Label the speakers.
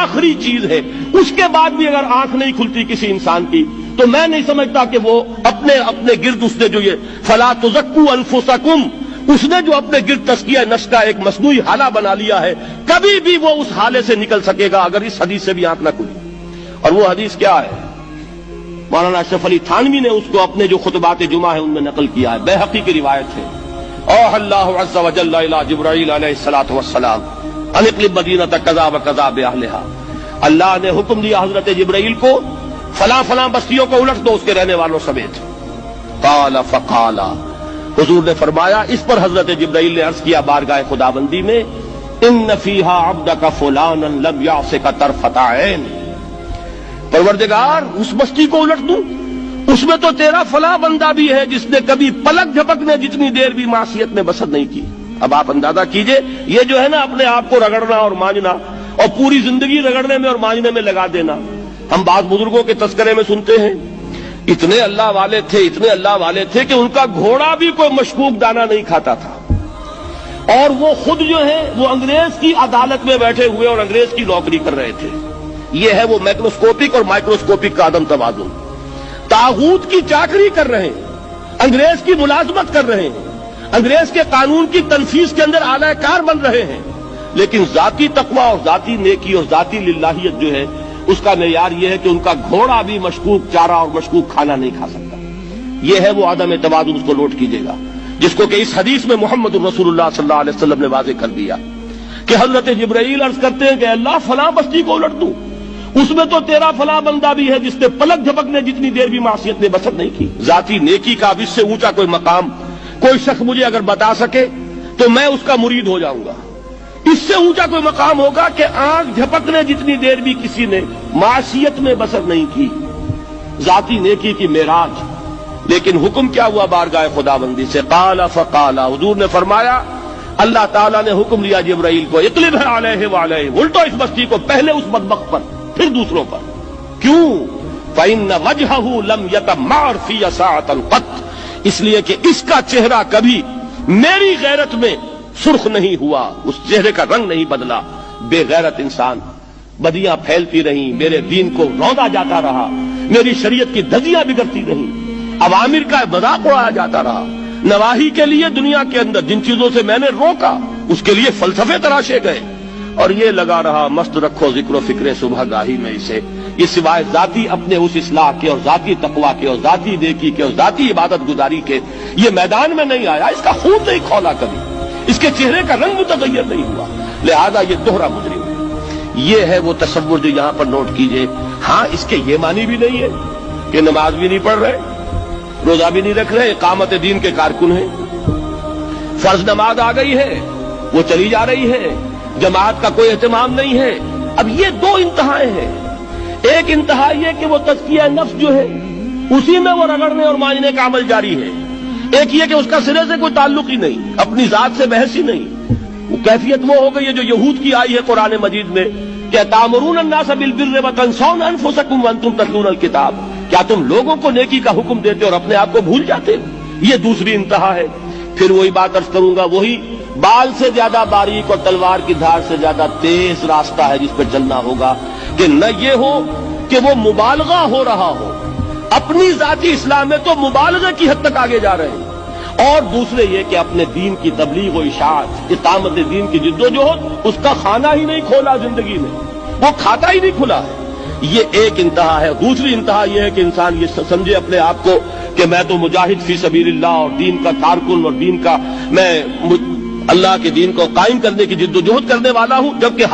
Speaker 1: آخری چیز ہے، اس کے بعد بھی اگر آنکھ نہیں کھلتی کسی انسان کی تو میں نہیں سمجھتا کہ وہ اپنے گرد اس نے جو یہ فلا تزکوا انفسکم، اس نے جو اپنے گرد تزکیہ نفس کا ایک مصنوعی حالہ بنا لیا ہے، کبھی بھی وہ اس حالے سے نکل سکے گا اگر اس حدیث سے بھی آنکھ نہ کھلی۔ اور وہ حدیث کیا ہے؟ مولانا اشرف علی تھانوی نے اس کو اپنے جو خطبات جمعہ ہیں ان میں نقل کیا ہے، بیہقی کی روایت ہے۔ اوحى اللہ عز وجل الی جبرائیل علیہ الصلوۃ والسلام ان اقلب مدینۃ کذا وکذا باہلھا، اللہ نے حکم دیا حضرت جبرائیل کو فلاں فلاں بستیوں کو الٹ دو اس کے رہنے والوں سمیت۔ قال فقال، حضور نے فرمایا، اس پر حضرت جبرائیل نے عرض کیا بارگاہ خداوندی میں، ان فیہا عبدک فلانا لم یعصک طرفۃ عین، پروردگار اس بستی کو الٹ دوں، اس میں تو تیرا فلاں بندہ بھی ہے جس نے کبھی پلک جھپکنے جتنی دیر بھی معصیت میں بسر نہیں کی۔ اب آپ اندازہ کیجئے، یہ جو ہے نا اپنے آپ کو رگڑنا اور مانجنا اور پوری زندگی رگڑنے میں اور مانجنے میں لگا دینا، ہم بعض بزرگوں کے تذکرے میں سنتے ہیں اتنے اللہ والے تھے کہ ان کا گھوڑا بھی کوئی مشکوک دانہ نہیں کھاتا تھا، اور وہ خود جو ہے وہ انگریز کی عدالت میں بیٹھے ہوئے اور انگریز کی نوکری کر رہے تھے۔ یہ ہے وہ میکروسکوپک اور مائکروسکوپک کا عدم توازن، طاغوت کی چاکری کر رہے ہیں، انگریز کی ملازمت کر رہے ہیں، انگریز کے قانون کی تنفیذ کے اندر اعلی کار بن رہے ہیں، لیکن ذاتی تقوی اور ذاتی نیکی اور ذاتی للہیت جو ہے اس کا معیار یہ ہے کہ ان کا گھوڑا بھی مشکوک چارہ اور مشکوک کھانا نہیں کھا سکتا۔ یہ ہے وہ عدم توازن، اس کو نوٹ کیجئے گا، جس کو کہ اس حدیث میں محمد الرسول اللہ صلی اللہ علیہ وسلم نے واضح کر دیا کہ حضرت جبرائیل عرض کرتے ہیں کہ اللہ فلاں بستی کو الٹ دوں، اس میں تو تیرا فلاں بندہ بھی ہے جس نے پلک جھپکنے جتنی دیر بھی معصیت نے بسر نہیں کی۔ ذاتی نیکی کا اب اس سے اونچا کوئی مقام کوئی شخص مجھے اگر بتا سکے تو میں اس کا مرید ہو جاؤں گا۔ اس سے اونچا کوئی مقام ہوگا کہ آنکھ جھپکنے جتنی دیر بھی کسی نے معصیت میں بسر نہیں کی، ذاتی نیکی کی معراج۔ لیکن حکم کیا ہوا بارگاہ خداوندی سے؟ قال فقال، حضور نے فرمایا، اللہ تعالیٰ نے حکم دیا جبرائیل کو، اقلب علیہ وعلیہ، الٹو اس بستی کو، پہلے اس بدبخت پر پھر دوسروں پر۔ کیوں؟ فإن وجہہ لم یتمعر فی ساعۃ قط، اس لیے کہ اس کا چہرہ کبھی میری غیرت میں سرخ نہیں ہوا، اس چہرے کا رنگ نہیں بدلا۔ بے غیرت انسان، بدیاں پھیلتی رہیں، میرے دین کو روندا جاتا رہا، میری شریعت کی دھجیاں بگڑتی رہیں، عوامر کا مذاق اڑایا جاتا رہا، نواہی کے لیے دنیا کے اندر جن چیزوں سے میں نے روکا اس کے لیے فلسفے تراشے گئے، اور یہ لگا رہا مست رکھو ذکر و فکر صبح گاہی میں اسے، یہ سوائے ذاتی اپنے اس اصلاح کے اور ذاتی تقوی کے اور ذاتی نیکی کے اور ذاتی عبادت گزاری کے یہ میدان میں نہیں آیا، اس کا خون نہیں کھولا کبھی، اس کے چہرے کا رنگ متغیر نہیں ہوا، لہذا یہ دوہرا مجرم ہے۔ یہ ہے وہ تصور جو یہاں پر نوٹ کیجئے۔ ہاں، اس کے یہ معنی بھی نہیں ہے کہ نماز بھی نہیں پڑھ رہے، روزہ بھی نہیں رکھ رہے، اقامت دین کے کارکن ہیں، فرض نماز آ گئی ہے وہ چلی جا رہی ہے، جماعت کا کوئی اہتمام نہیں ہے۔ اب یہ دو انتہائیں ہیں، ایک انتہا یہ کہ وہ تزکیہ نفس جو ہے اسی میں وہ رگڑنے اور مانجنے کا عمل جاری ہے، ایک یہ کہ اس کا سرے سے کوئی تعلق ہی نہیں، اپنی ذات سے بحث ہی نہیں۔ وہ کیفیت وہ ہو گئی ہے جو یہود کی آئی ہے قرآن مجید میں کہ تأمرون الناس بالبر وتنسون انفسکم وانتم تتلون الکتاب، کیا تم لوگوں کو نیکی کا حکم دیتے اور اپنے آپ کو بھول جاتے ہو؟ یہ دوسری انتہا ہے۔ پھر وہی بات عرض کروں گا، وہی بال سے زیادہ باریک اور تلوار کی دھار سے زیادہ تیز راستہ ہے جس پہ چلنا ہوگا کہ نہ یہ ہو کہ وہ مبالغہ ہو رہا ہو، اپنی ذاتی اصلاح میں تو مبالغے کی حد تک آگے جا رہے ہیں، اور دوسرے یہ کہ اپنے دین کی تبلیغ و اشاعت، اقامت دین کی جد و جہد، اس کا کھانا ہی نہیں کھولا زندگی میں، وہ کھاتا ہی نہیں کھلا ہے۔ یہ ایک انتہا ہے۔ دوسری انتہا یہ ہے کہ انسان یہ سمجھے اپنے آپ کو کہ میں تو مجاہد فی سبیل اللہ اور دین کا کارکن اور دین کا میں اللہ کے دین کو قائم کرنے کی جد و جہد کرنے والا ہوں، جبکہ